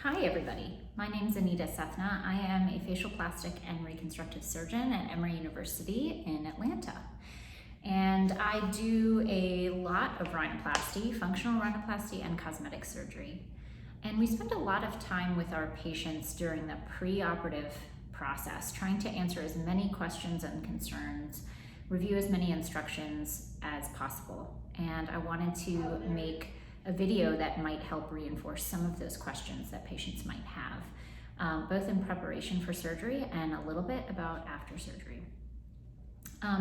Hi everybody, my name is Anita Sethna. I am a facial plastic and reconstructive surgeon at Emory University in Atlanta. And I do a lot of rhinoplasty, functional rhinoplasty, and cosmetic surgery. And we spend a lot of time with our patients during the preoperative process, trying to answer as many questions and concerns, review as many instructions as possible. And I wanted to make a video that might help reinforce some of those questions that patients might have, both in preparation for surgery and a little bit about after surgery.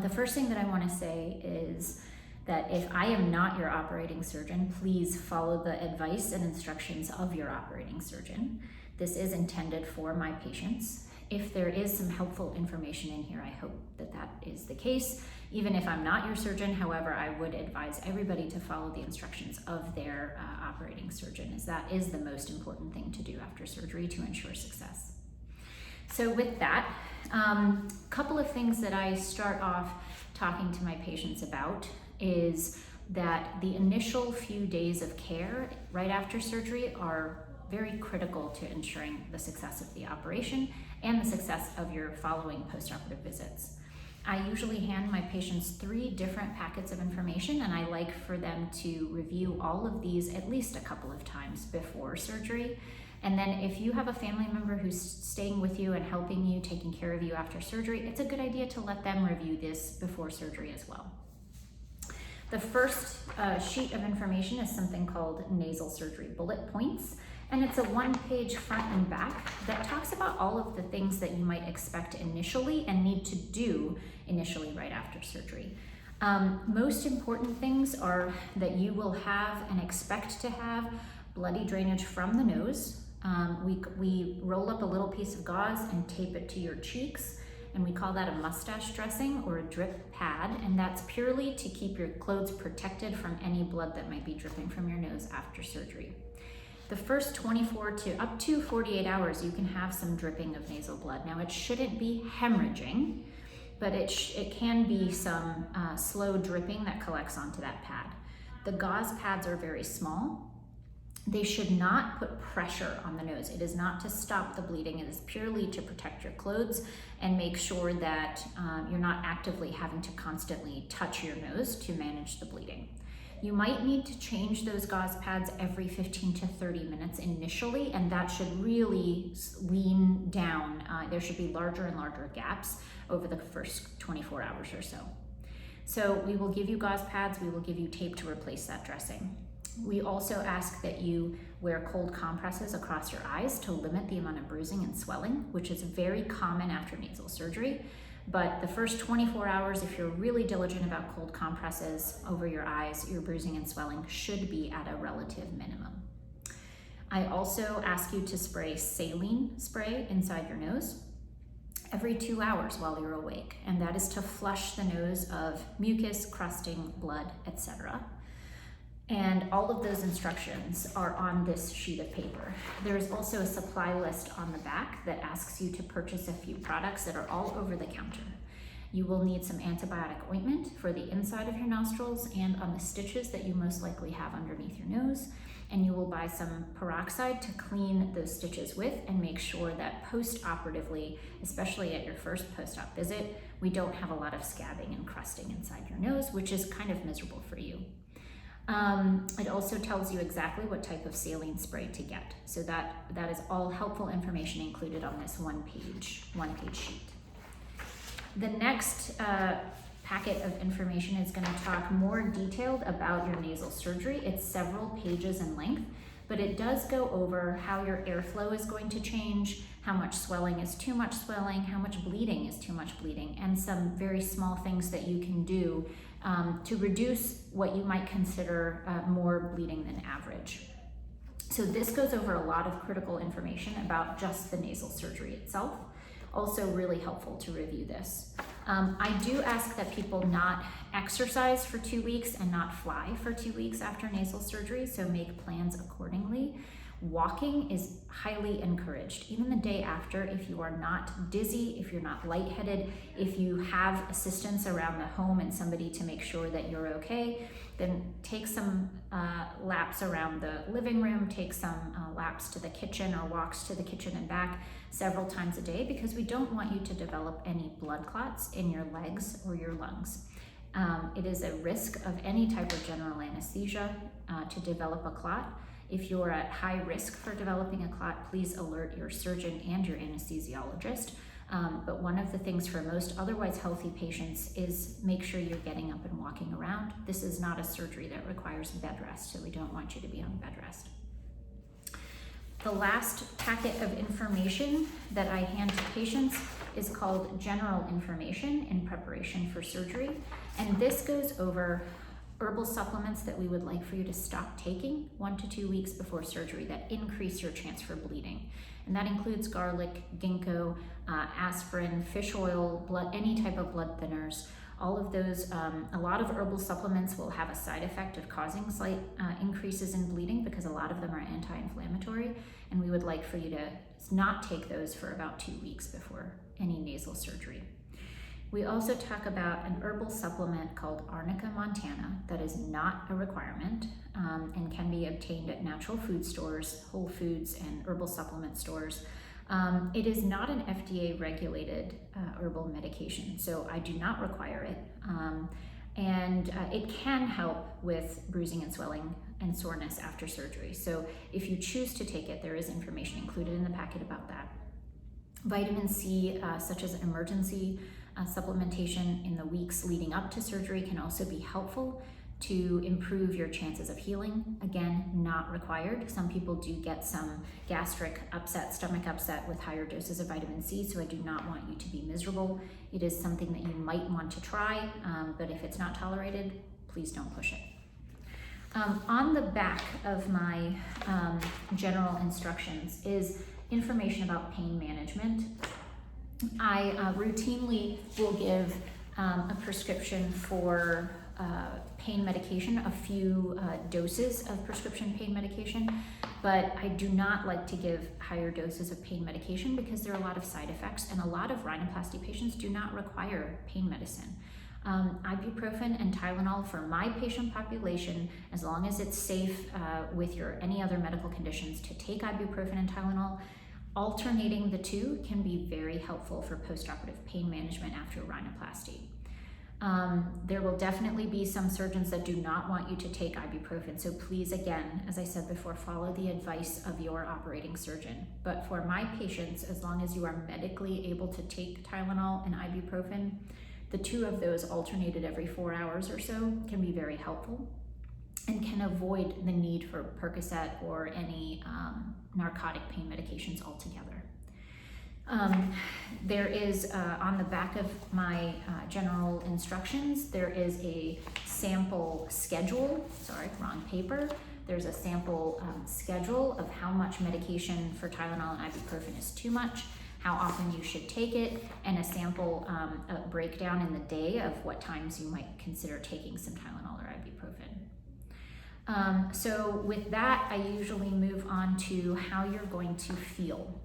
The first thing that I want to say is that if I am not your operating surgeon, please follow the advice and instructions of your operating surgeon. This is intended for my patients. If there is some helpful information in here, I hope that that is the case. Even if I'm not your surgeon, however, I would advise everybody to follow the instructions of their operating surgeon, as that is the most important thing to do after surgery to ensure success. So with that, a couple of things that I start off talking to my patients about is that the initial few days of care right after surgery are very critical to ensuring the success of the operation and the success of your following postoperative visits. I usually hand my patients 3 different packets of information, and I like for them to review all of these at least a couple of times before surgery. And then if you have a family member who's staying with you and helping you, taking care of you after surgery, it's a good idea to let them review this before surgery as well. The first sheet of information is something called nasal surgery bullet points. And it's a 1-page front and back that talks about all of the things that you might expect initially and need to do initially right after surgery. Most important things are that you will have and expect to have bloody drainage from the nose. We roll up a little piece of gauze and tape it to your cheeks, and we call that a mustache dressing or a drip pad, and that's purely to keep your clothes protected from any blood that might be dripping from your nose after surgery. The first 24 to up to 48 hours, you can have some dripping of nasal blood. Now, it shouldn't be hemorrhaging, but it can be some slow dripping that collects onto that pad. The gauze pads are very small. They should not put pressure on the nose. It is not to stop the bleeding. It is purely to protect your clothes and make sure that you're not actively having to constantly touch your nose to manage the bleeding. You might need to change those gauze pads every 15 to 30 minutes initially, and that should really wean down. There should be larger and larger gaps over the first 24 hours or so. So we will give you gauze pads, we will give you tape to replace that dressing. We also ask that you wear cold compresses across your eyes to limit the amount of bruising and swelling, which is very common after nasal surgery. But the first 24 hours, if you're really diligent about cold compresses over your eyes, your bruising and swelling should be at a relative minimum. I also ask you to spray saline spray inside your nose every 2 hours while you're awake, and that is to flush the nose of mucus, crusting, blood, etc. And all of those instructions are on this sheet of paper. There is also a supply list on the back that asks you to purchase a few products that are all over the counter. You will need some antibiotic ointment for the inside of your nostrils and on the stitches that you most likely have underneath your nose. And you will buy some peroxide to clean those stitches with and make sure that post-operatively, especially at your first post-op visit, we don't have a lot of scabbing and crusting inside your nose, which is kind of miserable for you. It also tells you exactly what type of saline spray to get. So that is all helpful information included on this one-page sheet. The next packet of information is going to talk more detailed about your nasal surgery. It's several pages in length, but it does go over how your airflow is going to change, how much swelling is too much swelling, how much bleeding is too much bleeding, and some very small things that you can do to reduce what you might consider more bleeding than average. So this goes over a lot of critical information about just the nasal surgery itself. Also really helpful to review this. I do ask that people not exercise for 2 weeks and not fly for 2 weeks after nasal surgery, so make plans accordingly. Walking is highly encouraged. Even the day after, if you are not dizzy, if you're not lightheaded, if you have assistance around the home and somebody to make sure that you're okay, then take some laps around the living room, take some laps to the kitchen or walks to the kitchen and back several times a day, because we don't want you to develop any blood clots in your legs or your lungs. It is a risk of any type of general anesthesia to develop a clot. If you're at high risk for developing a clot, please alert your surgeon and your anesthesiologist. But one of the things for most otherwise healthy patients is make sure you're getting up and walking around. This is not a surgery that requires bed rest, so we don't want you to be on bed rest. The last packet of information that I hand to patients is called general information in preparation for surgery. And this goes over herbal supplements that we would like for you to stop taking 1 to 2 weeks before surgery that increase your chance for bleeding. And that includes garlic, ginkgo, aspirin, fish oil, any type of blood thinners. All of those, a lot of herbal supplements will have a side effect of causing slight increases in bleeding because a lot of them are anti-inflammatory, and we would like for you to not take those for about 2 weeks before any nasal surgery. We also talk about an herbal supplement called Arnica montana that is not a requirement and can be obtained at natural food stores, Whole Foods, and herbal supplement stores. It is not an FDA regulated herbal medication, so I do not require it. And it can help with bruising and swelling and soreness after surgery. So if you choose to take it, there is information included in the packet about that. Vitamin C, such as emergency supplementation in the weeks leading up to surgery, can also be helpful to improve your chances of healing. Again, not required. Some people do get some gastric upset, stomach upset with higher doses of vitamin C, so I do not want you to be miserable. It is something that you might want to try, but if it's not tolerated, please don't push it. On the back of my general instructions is information about pain management. I routinely will give a prescription for pain medication, a few doses of prescription pain medication, but I do not like to give higher doses of pain medication because there are a lot of side effects, and a lot of rhinoplasty patients do not require pain medicine. Ibuprofen and Tylenol for my patient population, as long as it's safe with your any other medical conditions to take ibuprofen and Tylenol. Alternating the two can be very helpful for postoperative pain management after rhinoplasty. There will definitely be some surgeons that do not want you to take ibuprofen, so please, again, as I said before, follow the advice of your operating surgeon. But for my patients, as long as you are medically able to take Tylenol and ibuprofen, the two of those alternated every 4 hours or so can be very helpful and can avoid the need for Percocet or any narcotic pain medications altogether. There is, on the back of my general instructions, there is a sample schedule, sorry, wrong paper. There's a sample schedule of how much medication for Tylenol and ibuprofen is too much, how often you should take it, and a sample breakdown in the day of what times you might consider taking some Tylenol or ibuprofen. So with that, I usually move on to how you're going to feel.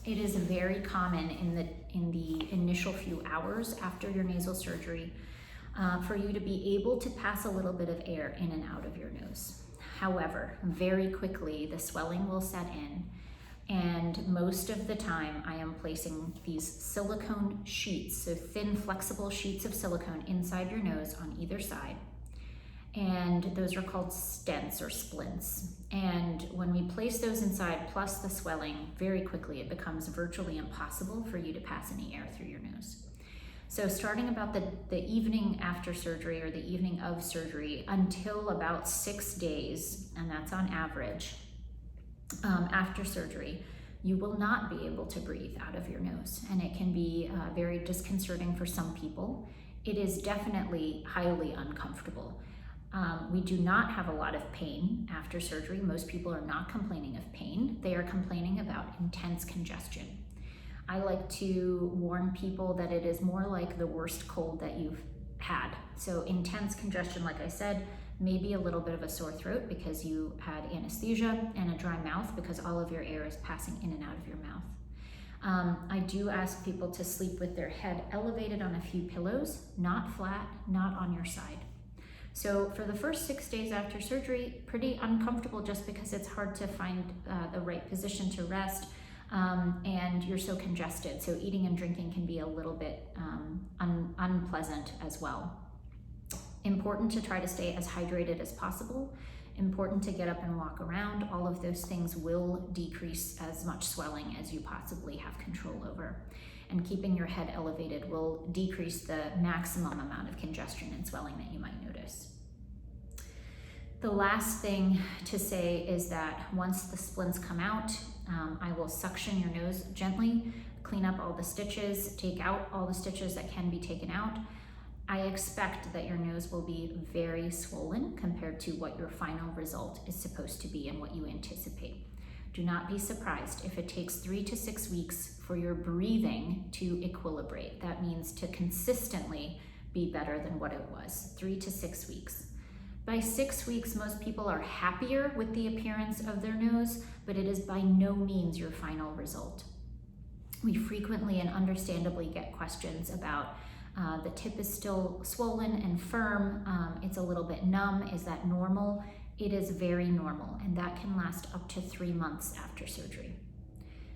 It is very common in the initial few hours after your nasal surgery for you to be able to pass a little bit of air in and out of your nose. However, very quickly the swelling will set in, and most of the time I am placing these silicone sheets, so thin flexible sheets of silicone inside your nose on either side. And those are called stents or splints. And when we place those inside, plus the swelling, very quickly it becomes virtually impossible for you to pass any air through your nose. So starting about the evening after surgery or the evening of surgery until about 6 days, and that's on average, after surgery, you will not be able to breathe out of your nose. And it can be very disconcerting for some people. It is definitely highly uncomfortable. We do not have a lot of pain after surgery. Most people are not complaining of pain. They are complaining about intense congestion. I like to warn people that it is more like the worst cold that you've had. So intense congestion, like I said, maybe a little bit of a sore throat because you had anesthesia, and a dry mouth because all of your air is passing in and out of your mouth. I do ask people to sleep with their head elevated on a few pillows, not flat, not on your side. So for the first 6 days after surgery, pretty uncomfortable just because it's hard to find the right position to rest, and you're so congested. So eating and drinking can be a little bit unpleasant as well. Important to try to stay as hydrated as possible. Important to get up and walk around. All of those things will decrease as much swelling as you possibly have control over. And keeping your head elevated will decrease the maximum amount of congestion and swelling that you might notice. The last thing to say is that once the splints come out, I will suction your nose gently, clean up all the stitches, take out all the stitches that can be taken out. I expect that your nose will be very swollen compared to what your final result is supposed to be and what you anticipate. Do not be surprised if it takes 3 to 6 weeks for your breathing to equilibrate. That means to consistently be better than what it was, 3 to 6 weeks. By 6 weeks, most people are happier with the appearance of their nose, but it is by no means your final result. We frequently and understandably get questions about the tip is still swollen and firm, it's a little bit numb, is that normal? It is very normal, and that can last up to 3 months after surgery.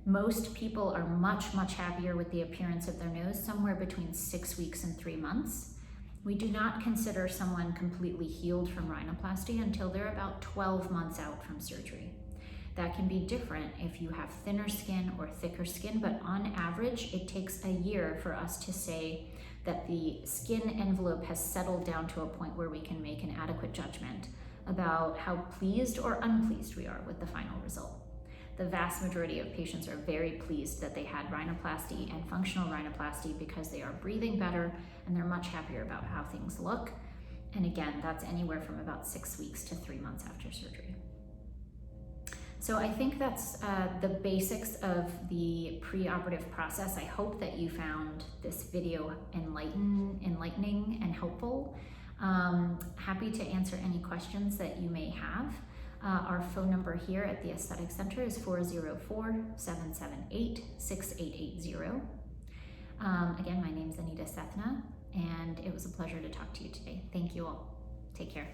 Most people are much, much happier with the appearance of their nose, somewhere between 6 weeks and 3 months. We do not consider someone completely healed from rhinoplasty until they're about 12 months out from surgery. That can be different if you have thinner skin or thicker skin, but on average, it takes a year for us to say that the skin envelope has settled down to a point where we can make an adequate judgment about how pleased or unpleased we are with the final result. The vast majority of patients are very pleased that they had rhinoplasty and functional rhinoplasty because they are breathing better and they're much happier about how things look. And again, that's anywhere from about 6 weeks to 3 months after surgery. So I think that's the basics of the preoperative process. I hope that you found this video enlightening and helpful. Happy to answer any questions that you may have. Our phone number here at the Aesthetic Center is 404-778-6880. Again, my name is Anita Sethna, and it was a pleasure to talk to you today. Thank you all. Take care.